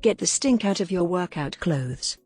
Get the stink out of your workout clothes.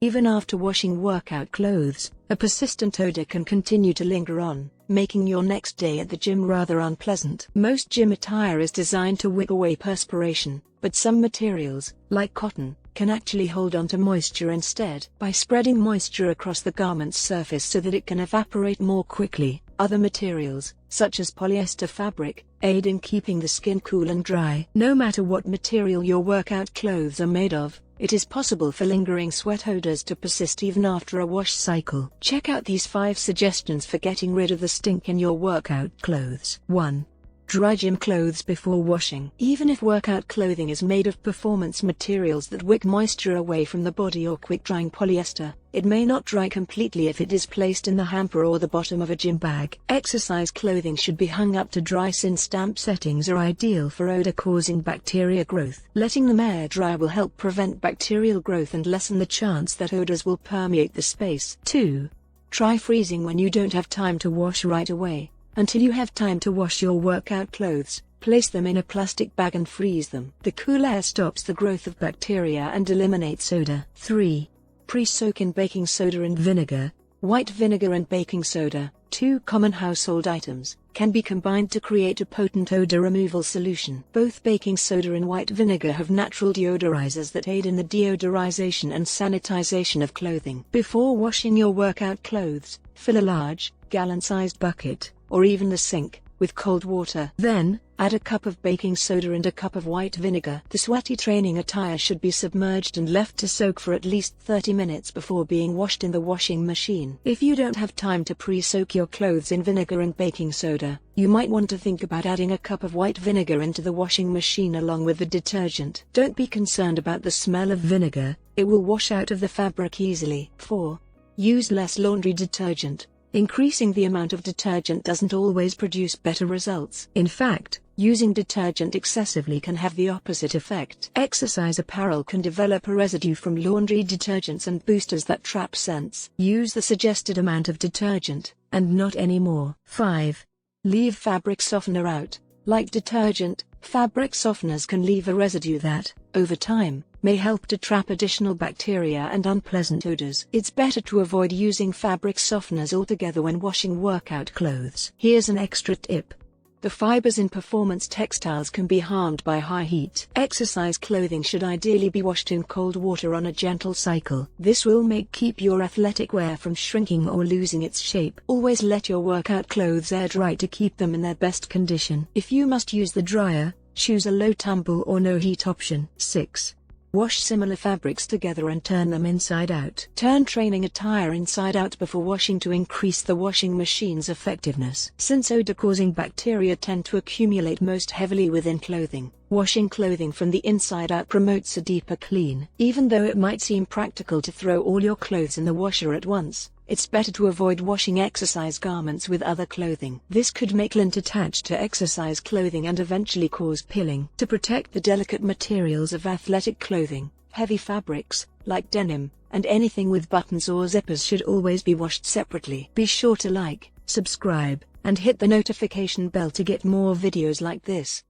Even after washing workout clothes, a persistent odor can continue to linger on, making your next day at the gym rather unpleasant. Most gym attire is designed to wick away perspiration, but some materials, like cotton, can actually hold on to moisture instead. By spreading moisture across the garment's surface so that it can evaporate more quickly, other materials, such as polyester fabric, aid in keeping the skin cool and dry. No matter what material your workout clothes are made of, it is possible for lingering sweat odors to persist even after a wash cycle. Check out these 5 suggestions for getting rid of the stink in your workout clothes. 1. Dry gym clothes before washing. Even if workout clothing is made of performance materials that wick moisture away from the body or quick-drying polyester, it may not dry completely if it is placed in the hamper or the bottom of a gym bag. Exercise clothing should be hung up to dry since damp settings are ideal for odor-causing bacteria growth. Letting them air dry will help prevent bacterial growth and lessen the chance that odors will permeate the space. 2. Try freezing when you don't have time to wash right away. Until you have time to wash your workout clothes, place them in a plastic bag and freeze them. The cool air stops the growth of bacteria and eliminates odor. 3. Pre-soak in baking soda and vinegar. White vinegar and baking soda, 2 common household items, can be combined to create a potent odor removal solution. Both baking soda and white vinegar have natural deodorizers that aid in the deodorization and sanitization of clothing. Before washing your workout clothes, fill a large, gallon-sized bucket, or even the sink, with cold water. Then, add a cup of baking soda and a cup of white vinegar. The sweaty training attire should be submerged and left to soak for at least 30 minutes before being washed in the washing machine. If you don't have time to pre-soak your clothes in vinegar and baking soda, you might want to think about adding a cup of white vinegar into the washing machine along with the detergent. Don't be concerned about the smell of vinegar, it will wash out of the fabric easily. 4. Use less laundry detergent. Increasing the amount of detergent doesn't always produce better results. In fact, using detergent excessively can have the opposite effect. Exercise apparel can develop a residue from laundry detergents and boosters that trap scents. Use the suggested amount of detergent, and not any more. 5. Leave fabric softener out. Like detergent, fabric softeners can leave a residue that, over time, may help to trap additional bacteria and unpleasant odors. It's better to avoid using fabric softeners altogether when washing workout clothes. Here's an extra tip. The fibers in performance textiles can be harmed by high heat. Exercise clothing should ideally be washed in cold water on a gentle cycle. This will keep your athletic wear from shrinking or losing its shape. Always let your workout clothes air dry to keep them in their best condition. If you must use the dryer, choose a low tumble or no heat option. 6. Wash similar fabrics together and turn them inside out. Turn training attire inside out before washing to increase the washing machine's effectiveness. Since odor-causing bacteria tend to accumulate most heavily within clothing, washing clothing from the inside out promotes a deeper clean. Even though it might seem practical to throw all your clothes in the washer at once, it's better to avoid washing exercise garments with other clothing. This could make lint attached to exercise clothing and eventually cause pilling. To protect the delicate materials of athletic clothing, heavy fabrics, like denim, and anything with buttons or zippers should always be washed separately. Be sure to like, subscribe, and hit the notification bell to get more videos like this.